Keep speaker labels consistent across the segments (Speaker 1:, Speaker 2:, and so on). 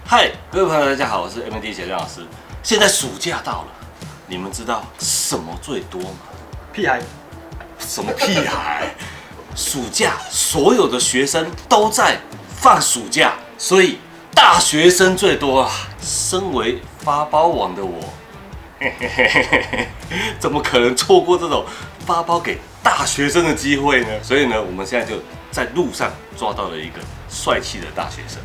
Speaker 1: 嗨，各位朋友，大家好，我是 MD 小江老师。现在暑假到了，你们知道什么最多吗？
Speaker 2: 屁孩，
Speaker 1: 什么屁孩？暑假所有的学生都在放暑假，所以大学生最多啊。身为发包王的我，怎么可能错过这种发包给大学生的机会呢？所以呢，我们现在就在路上抓到了一个帅气的大学生。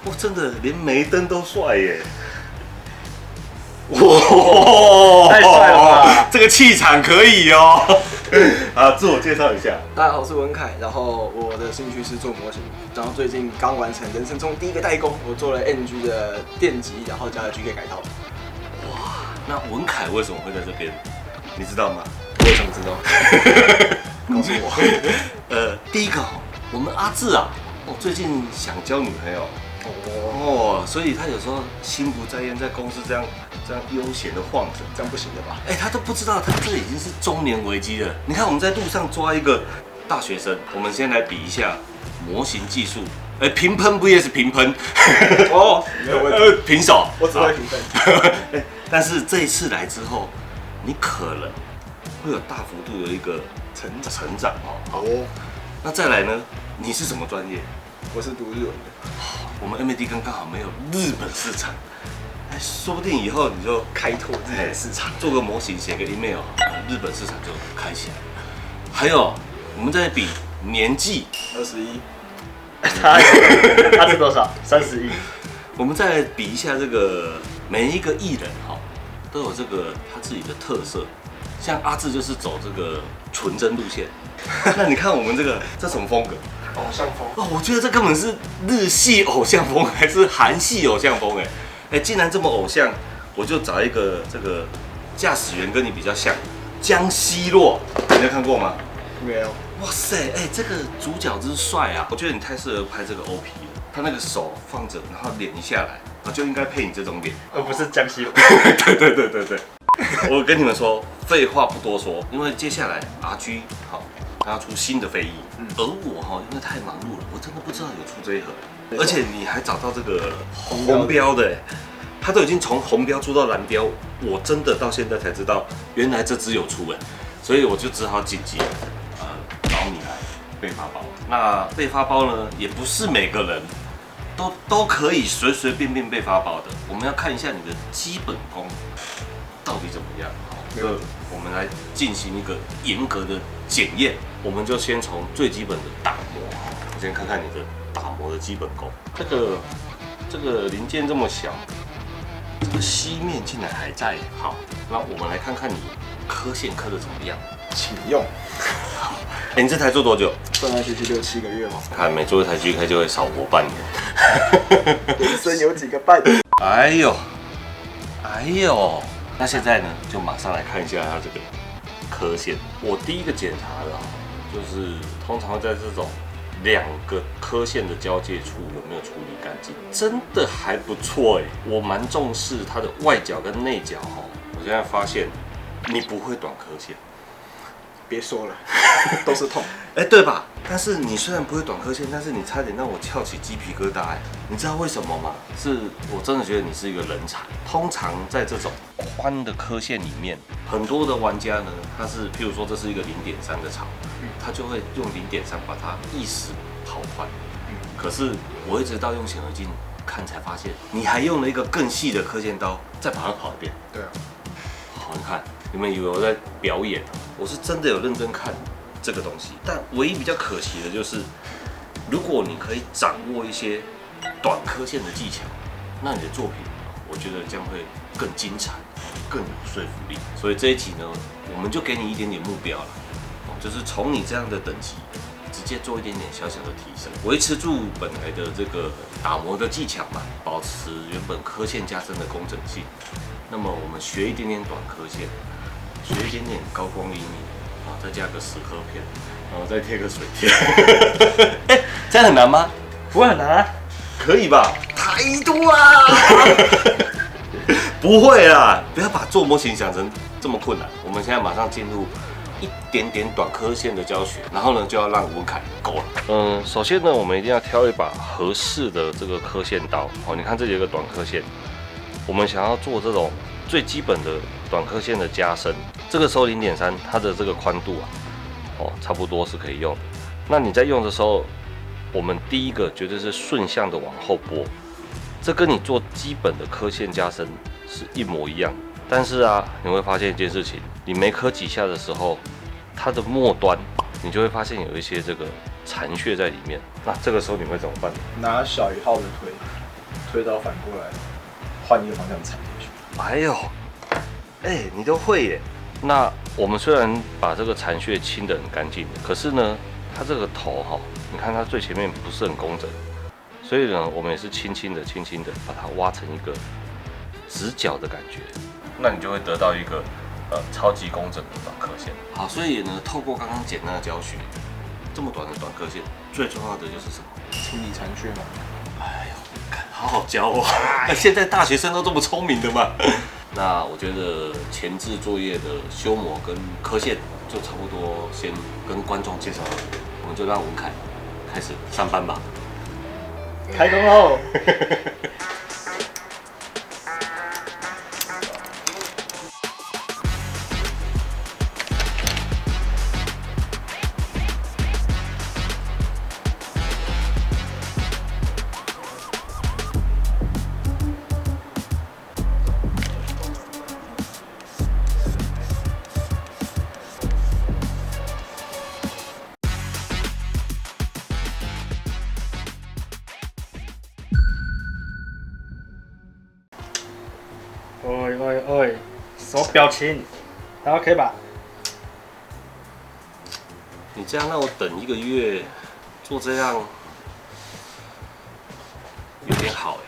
Speaker 1: 哇，真的连梅登都帅耶！哇，
Speaker 2: 太帅了吧！
Speaker 1: 这个气场可以哦。好，自我介绍一下。
Speaker 2: 大家好，我是文凯，然后我的兴趣是做模型，然后最近刚完成人生中第一个代工，我做了 NG 的电极，然后加了 GK 改套。
Speaker 1: 哇，那文凯为什么会在这边？你知道吗？
Speaker 2: 我也想知道，告诉我。
Speaker 1: 第一个，我们阿志啊，最近想交女朋友。哦，所以他有时候心不在焉，在公司这样悠闲的晃着，
Speaker 2: 这样不行的吧？
Speaker 1: 他都不知道他这已经是中年危机了。你看我们在路上抓一个大学生，我们先来比一下模型技术。平喷不也是平喷？
Speaker 2: 哦，没有问题。
Speaker 1: 平手，
Speaker 2: 我只会平分。
Speaker 1: 但是这一次来之后，你可能会有大幅度的一个成长哦。那再来呢？你是什么专业？
Speaker 2: 我是读日文的。
Speaker 1: 我们 MAD 刚好没有日本市场，说不定以后你就
Speaker 2: 开拓日本市场，
Speaker 1: 做个模型，写个 email， 日本市场就开起来了。还有，我们在比年纪
Speaker 2: 21，他是多少？31。
Speaker 1: 我们再比一下这个每一个艺人都有这个他自己的特色。像阿志就是走这个纯真路线，那你看我们这什么风格？
Speaker 2: 偶像风
Speaker 1: 哦，我觉得这根本是日系偶像风还是韩系偶像风既然这么偶像，我就找一个这个驾驶员跟你比较像，江西洛，你有看过吗？
Speaker 2: 没有。
Speaker 1: 哇塞，这个主角真帅啊！我觉得你太适合拍这个 OP 了，他那个手放着，然后脸一下来，就应该配你这种脸，
Speaker 2: 而不是江西洛。
Speaker 1: 对。我跟你们说，废话不多说，因为接下来 RG 他要出新的飞翼，而我因为太忙碌了，我真的不知道有出这一盒，而且你还找到这个红标的，他都已经从红标出到蓝标，我真的到现在才知道，原来这只有出所以我就只好紧急找你来被发包。那被发包呢，也不是每个人都可以随随便便被发包的，我们要看一下你的基本功到底怎么样。我们来进行一个严格的检验，我们就先从最基本的打磨。我先看看你的打磨的基本功。这个零件这么小，这个吸面竟然还在。好，那我们来看看你刻线刻的怎么样。
Speaker 2: 请用。
Speaker 1: 你这台做多久？
Speaker 2: 断断续续6、7个月嘛。
Speaker 1: 看每做一台 GK 就会少活半年。
Speaker 2: 人生有几个半？
Speaker 1: 哎呦。那现在呢，就马上来看一下它这个刻线。我第一个检查的就是通常在这种2个刻线的交界处有没有处理干净，真的还不错我蛮重视它的外角跟内角我现在发现你不会短刻线。
Speaker 2: 别说了，都是痛。
Speaker 1: 对吧？但是你虽然不会短刻线，但是你差点让我翘起鸡皮疙瘩你知道为什么吗？是我真的觉得你是一个人才。通常在这种宽的刻线里面，很多的玩家呢，他是譬如说这是一个0.3的槽，他就会用0.3把它意识跑宽。可是我一直到用显微镜看才发现，你还用了一个更细的刻线刀再把它跑一遍。
Speaker 2: 对啊。
Speaker 1: 好，你看，你们以为我在表演？我是真的有认真看这个东西，但唯一比较可惜的就是，如果你可以掌握一些短刻线的技巧，那你的作品，我觉得将会更精彩，更有说服力。所以这一集呢，我们就给你一点点目标了，就是从你这样的等级，直接做一点点小小的提升，维持住本来的这个打磨的技巧嘛，保持原本刻线加深的工整性。那么我们学一点点短刻线。学一点点高光厘米，再加个10颗片，然后再贴个水贴。这样很难吗？
Speaker 2: 不会很难啊，
Speaker 1: 可以吧？太多啦！不会啦，不要把做模型想成这么困难。我们现在马上进入一点点短刻线的教学，然后呢就要让文凯够了。首先呢，我们一定要挑一把合适的这个刻线刀。哦，你看这里有个短刻线，我们想要做这种最基本的短刻线的加深，这个时候0.3它的这个宽度啊，哦，差不多是可以用的。那你在用的时候，我们第一个绝对是顺向的往后拨，这跟你做基本的刻线加深是一模一样。但是啊，你会发现一件事情，你没刻几下的时候，它的末端你就会发现有一些这个残屑在里面。那这个时候你会怎么办？
Speaker 2: 拿小1号的推刀反过来，换一个方向踩进去。
Speaker 1: 哎呦，你都会耶。那我们虽然把这个残屑清得很干净，可是呢，它这个头哈，你看它最前面不是很工整，所以呢，我们也是轻轻的把它挖成一个直角的感觉。那你就会得到一个超级工整的短刻线。好，所以呢，透过刚刚简单的教学，这么短的短刻线，最重要的就是什么？
Speaker 2: 清理残屑吗？
Speaker 1: 哎呦，好好教哦！现在大学生都这么聪明的嘛？那我觉得前置作业的修模跟刻线就差不多，先跟观众介绍了，我们就让文凯开始上班吧。
Speaker 2: 开工喽！
Speaker 3: 喂，什么表情？还 OK 吧？
Speaker 1: 你这样让我等1个月，做这样有点好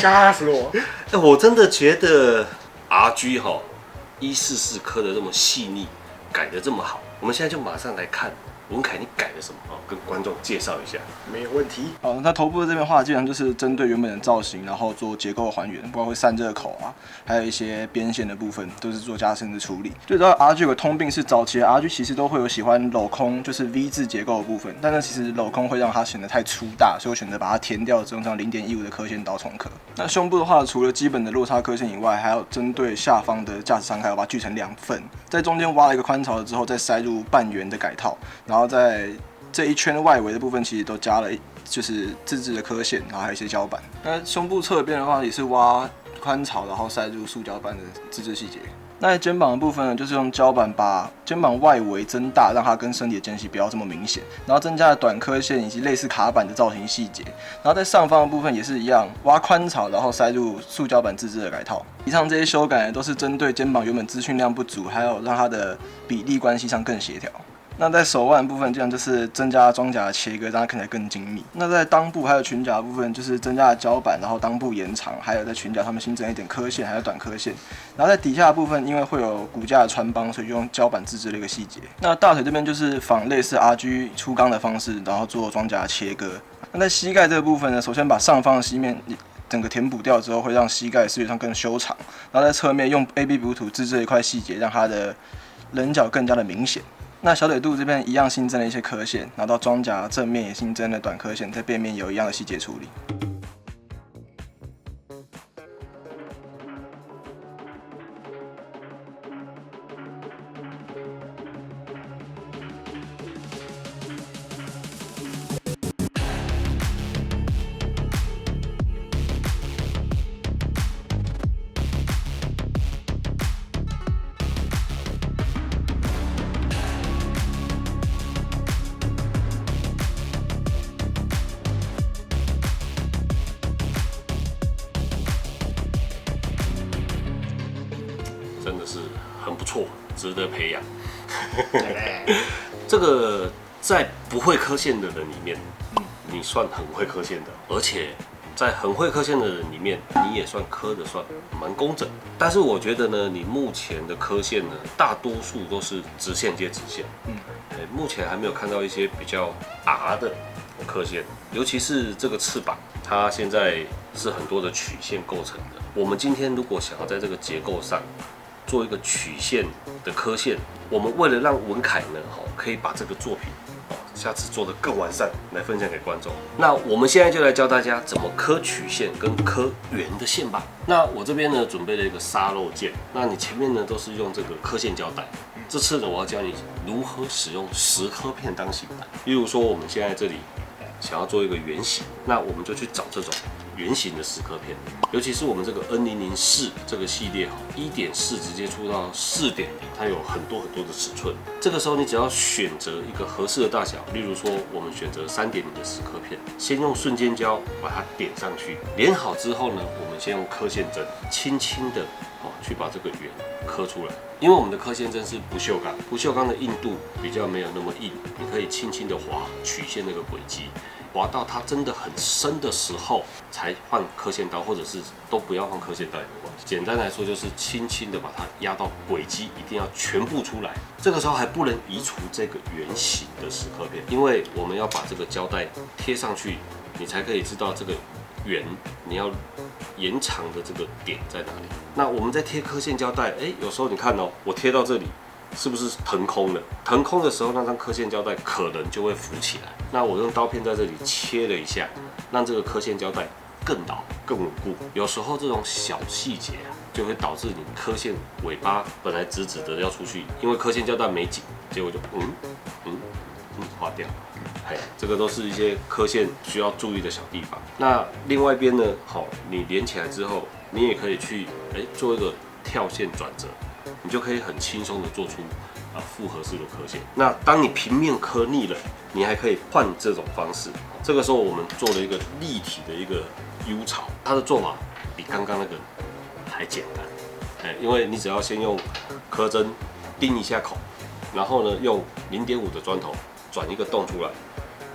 Speaker 3: 吓死我！
Speaker 1: 我真的觉得 RG 哈144刻的这么细腻，改的这么好。我们现在就马上来看文凯你改了什么啊？跟观众介绍一下。
Speaker 2: 没有问题。好，那头部的这边的话，基本上就是针对原本的造型，然后做结构的还原，包括会散热口啊，还有一些边线的部分，都是做加深的处理。最主要 RG 有个通病是，早期的 RG 其实都会有喜欢镂空，就是 V 字结构的部分，但是其实镂空会让它显得太粗大，所以我选择把它填掉，只用上0.15的刻线刀重刻。那胸部的话，除了基本的落差刻线以外，还要针对下方的驾驶舱盖，我把它锯成2份，在中间挖了一个宽槽之后，再塞入半圆的改套，然后在这一圈外围的部分其实都加了就是自制的刻线，然后还有一些胶板。那胸部侧边的话也是挖宽槽，然后塞入塑胶板的自制细节。那在肩膀的部分呢，就是用胶板把肩膀外围增大，让它跟身体的间隙不要这么明显，然后增加了短刻线以及类似卡板的造型细节。然后在上方的部分也是一样，挖宽槽，然后塞入塑胶板自制的改套。以上这些修改都是针对肩膀原本资讯量不足，还有让它的比例关系上更协调。那在手腕的部分，这样就是增加装甲的切割，让它看起来更精密。那在裆部还有裙甲的部分，就是增加了胶板，然后裆部延长，还有在裙甲上面新增一点刻线，还有短刻线。然后在底下的部分，因为会有骨架的穿帮，所以就用胶板自制了一个细节。那大腿这边就是仿类似 RG 出钢的方式，然后做装甲的切割。那在膝盖这个部分呢，首先把上方的膝面整个填补掉之后，会让膝盖视觉上更修长。然后在侧面用 AB 补土自制了一块细节，让它的棱角更加的明显。那小腿肚这边一样新增了一些刻线，然后到装甲正面也新增了短刻线，在背面有一样的细节处理。
Speaker 1: 真的是很不错，值得培养。这个在不会刻线的人里面，你算很会刻线的，而且在很会刻线的人里面，你也算刻的算蛮工整。但是我觉得呢，你目前的刻线呢，大多数都是直线接直线。目前还没有看到一些比较 R 的刻线，尤其是这个翅膀，它现在是很多的曲线构成的。我们今天如果想要在这个结构上做一个曲线的刻线。我们为了让文凯呢，可以把这个作品下次做得更完善，来分享给观众。那我们现在就来教大家怎么刻曲线跟刻圆的线吧。那我这边呢准备了一个沙漏键，那你前面呢都是用这个刻线胶带。这次呢我要教你如何使用蚀刻片当型板。例如说我们现在这里想要做一个圆形，那我们就去找这种圆形的蚀刻片，尤其是我们这个 N004这个系列1.4直接出到4.0，它有很多的尺寸。这个时候你只要选择一个合适的大小，例如说我们选择3.0的蚀刻片，先用瞬间胶把它点上去，连好之后呢，我们先用刻线针轻轻的去把这个圆刻出来。因为我们的刻线针是不锈钢，不锈钢的硬度比较没有那么硬，你可以轻轻的划曲线那个轨迹。划到它真的很深的时候，才换刻线刀，或者是都不要换刻线刀也没关系。简单来说，就是轻轻的把它压到轨迹一定要全部出来。这个时候还不能移除这个圆形的蚀刻片，因为我们要把这个胶带贴上去，你才可以知道这个圆你要延长的这个点在哪里。那我们在贴刻线胶带，有时候你看我贴到这里。是不是腾空了？腾空的时候，那张刻线胶带可能就会浮起来。那我用刀片在这里切了一下，让这个刻线胶带更牢、更稳固。有时候这种小细节就会导致你刻线尾巴本来直直的要出去，因为刻线胶带没紧，结果就划掉。这个都是一些刻线需要注意的小地方。那另外一边呢，你连起来之后，你也可以去做一个跳线转折。你就可以很轻松的做出复合式的刻线。那当你平面刻腻了，你还可以换这种方式。这个时候我们做了一个立体的一个 U 槽，它的做法比刚刚那个还简单。因为你只要先用刻针钉一下口，然后呢用0.5的砖头转一个洞出来，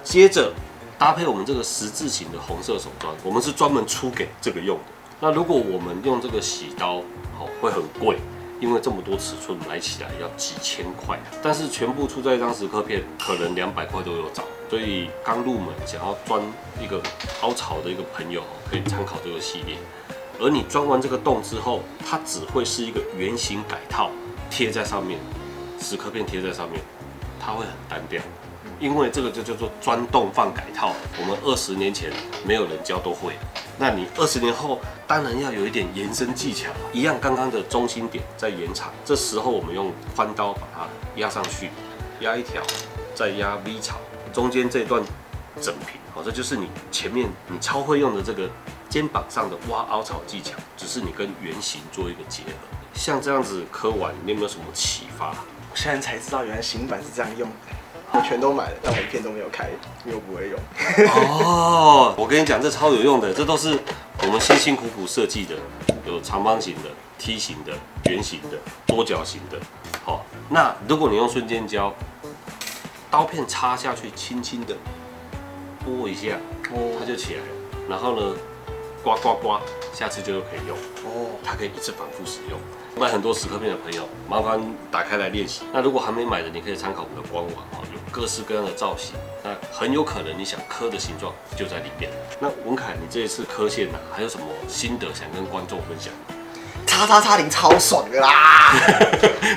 Speaker 1: 接着搭配我们这个十字形的红色手砖，我们是专门出给这个用的。那如果我们用这个洗刀，会很贵。因为这么多尺寸买起来要几千块，但是全部出在一张蚀刻片，可能200块都有找。所以刚入门想要钻一个凹槽的一个朋友，可以参考这个系列。而你钻完这个洞之后，它只会是一个圆形改套贴在上面，蚀刻片贴在上面，它会很单调。因为这个就叫做钻洞放改套，我们20年前没有人教都会。那你20年后当然要有一点延伸技巧，一样刚刚的中心点再延长。这时候我们用宽刀把它压上去，压一条，再压 V 槽，中间这段整平。这就是你前面你超会用的这个肩膀上的挖凹槽技巧，只是你跟圆形做一个结合。像这样子刻完，你有没有什么启发？
Speaker 2: 我现在才知道原来型板是这样用的。我全都买了，但我一片都没有开，因为我不会用。
Speaker 1: 我跟你讲，这超有用的，这都是我们辛辛苦苦设计的，有长方形的、梯形的、圆形的、多角形的。那如果你用瞬间胶，刀片插下去，轻轻的拨一下，它就起来了。然后呢，刮刮刮，下次就可以用。它可以一直反复使用。买很多蚀刻片的朋友，麻烦打开来练习。那如果还没买的，你可以参考我们的官网有各式各样的造型。那很有可能你想刻的形状就在里面。那文凯，你这一次刻线还有什么心得想跟观众分享？0
Speaker 2: 超爽的啦！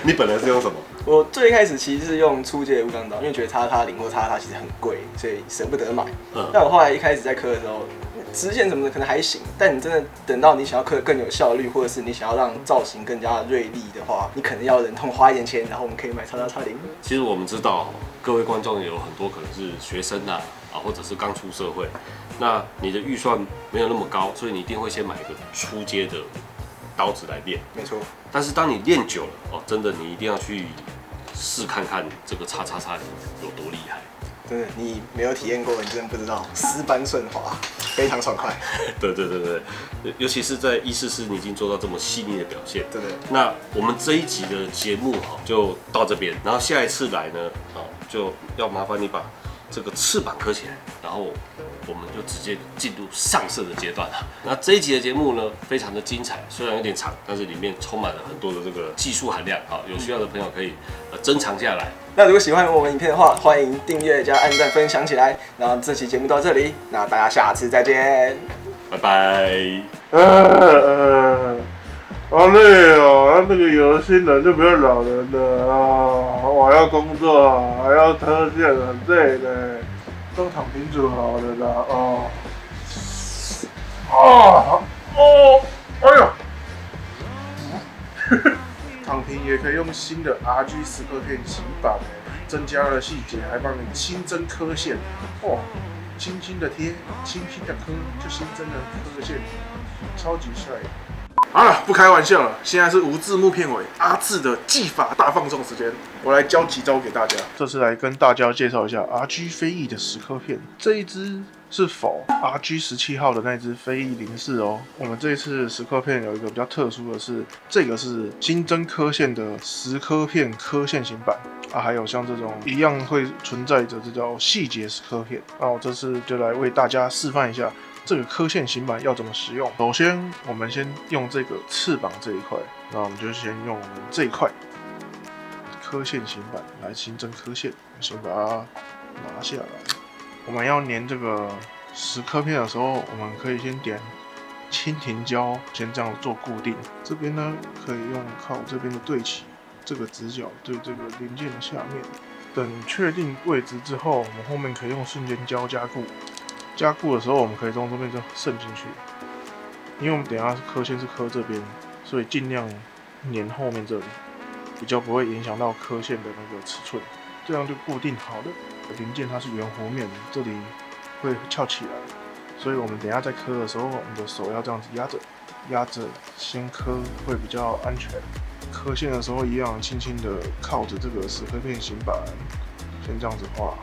Speaker 1: 你本来是用什么？
Speaker 2: 我最开始其实是用初阶的钨钢刀，因为觉得0或其实很贵，所以舍不得买。但我后来一开始在刻的时候，直线什么的可能还行，但你真的等到你想要刻得更有效率，或者是你想要让造型更加锐利的话，你可能要忍痛花一点钱，然后我们可以买0。
Speaker 1: 其实我们知道，各位观众也有很多可能是学生或者是刚出社会，那你的预算没有那么高，所以你一定会先买一个初阶的刀子来练。
Speaker 2: 没错。
Speaker 1: 但是当你练久了，真的你一定要去试看看这个0有多厉害。
Speaker 2: 真的，你没有体验过，你真的不知道，丝般顺滑，非常爽快。
Speaker 1: 对，尤其是在144，你已经做到这么细腻的表现。
Speaker 2: 对。
Speaker 1: 那我们这一集的节目就到这边，然后下一次来呢，就要麻烦你把这个翅膀刻起来，然后我们就直接进入上色的阶段了。那这一集的节目呢，非常的精彩，虽然有点长，但是里面充满了很多的这个技术含量。有需要的朋友可以珍藏下来。
Speaker 2: 那如果喜欢我们影片的话，欢迎订阅加按赞分享起来。然后这期节目到这里，那大家下次再见，
Speaker 1: 拜拜。
Speaker 4: 好累哦，那个有心人就不要老人了啊！我还要工作啊，还要特线，很累的。都躺平就好了啦，哦。哎呀！躺平也可以用新的 RG 石刻片洗板，增加了细节，还帮你新增刻线。哦，轻轻的贴，轻轻的刻，就新增了刻线，超级帅。好了，不开玩笑了，现在是无字幕片尾阿志的技法大放送时间，我来教几招给大家。这次来跟大家介绍一下 RG 飞翼的石刻片，这一支是否 RG 17号的那支飞翼04哦。我们这一次石刻片有一个比较特殊的是，这个是新增刻线的石刻片刻线型板啊，还有像这种一样会存在着这叫细节石刻片。那我这次就来为大家示范一下这个刻线型板要怎么使用。首先，我们先用这个翅膀这一块，那我们就先用我们这一块刻线型板来新增刻线，先把它拿下来。我们要粘这个石刻片的时候，我们可以先点蜻蜓胶，先这样做固定。这边呢，可以用靠这边的对齐，这个直角对这个零件的下面。等确定位置之后，我们后面可以用瞬间胶加固。加固的时候，我们可以从这边就渗进去，因为我们等一下刻线是刻这边，所以尽量粘后面这里，比较不会影响到刻线的那个尺寸。这样就固定好了。零件它是圆弧面，这里会翘起来，所以我们等一下在刻的时候，我们的手要这样子压着先刻会比较安全。刻线的时候一样，轻轻的靠着这个石刻片型板，先这样子画。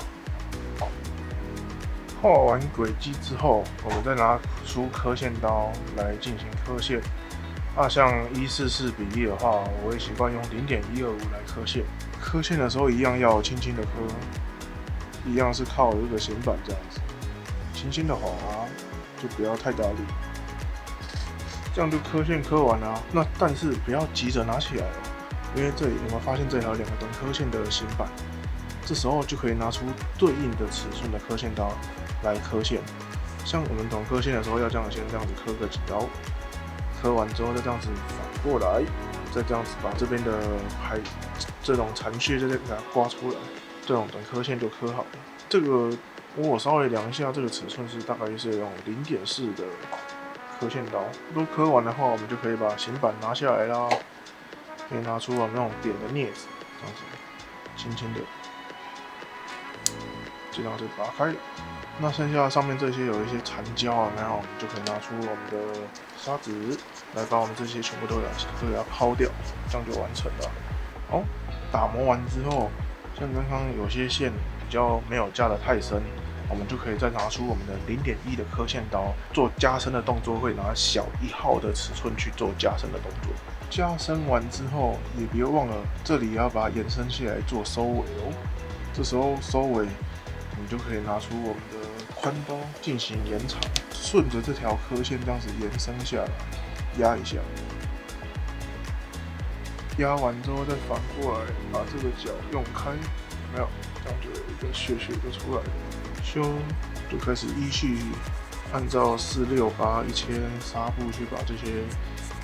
Speaker 4: 画完轨迹之后，我们再拿出刻线刀来进行刻线。像1:44比例的话，我会习惯用0.125来刻线。刻线的时候一样要轻轻的刻，一样是靠这个型板这样子，轻轻的划，就不要太大力。这样就刻线刻完了。那但是不要急着拿起来哦，因为这里有没有发现这里还有2个短刻线的型板？这时候就可以拿出对应的尺寸的刻线刀来刻线。像我们短刻线的时候，要这样先这样子刻个几刀，刻完之后再这样子反过来，再这样子把这边的这种残屑再给它刮出来，这种短刻线就刻好了。这个我稍微量一下，这个尺寸是大概是用0.4的刻线刀。都刻完的话，我们就可以把型板拿下来啦。可以拿出我们那种点的镊子，这样子轻轻的。这样就拔开了。那剩下上面这些有一些残胶啊，然后我们就可以拿出我们的砂纸来把我们这些全部都给它抛掉，这样就完成了。好，打磨完之后，像刚刚有些线比较没有加得太深，我们就可以再拿出我们的0.1的刻线刀做加深的动作，会拿小1号的尺寸去做加深的动作。加深完之后，也别忘了这里要把它延伸起来做收尾哦。这时候收尾，你就可以拿出我们的宽刀进行延长，顺着这条刻线这样子延伸下来，压一下。压完之后再反过来，把这个角用开，有没有？这样就有一个屑就出来了。修就开始依序按照468、1000纱布去把这些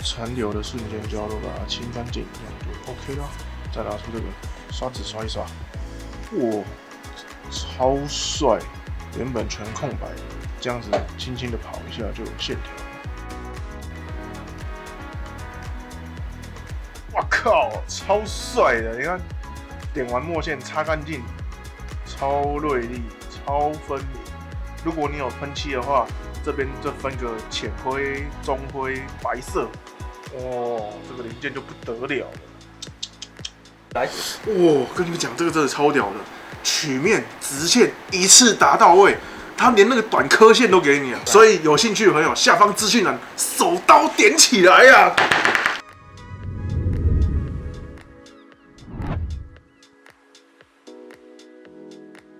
Speaker 4: 残留的瞬间胶都把它清干净，这样就 OK 了。再拿出这个刷子刷一刷，哇，超帅！原本全空白，这样子轻轻的跑一下就有线条。哇靠，超帅的！你看，点完墨线擦干净，超锐利，超分明。如果你有喷漆的话，这边就分个浅灰、中灰、白色。哦，这个零件就不得了了。
Speaker 3: 来，
Speaker 4: 跟你们讲，这个真的超屌的，曲面、直线一次达到位，他连那个短刻线都给你了。所以有兴趣的朋友，下方资讯栏手刀点起来呀！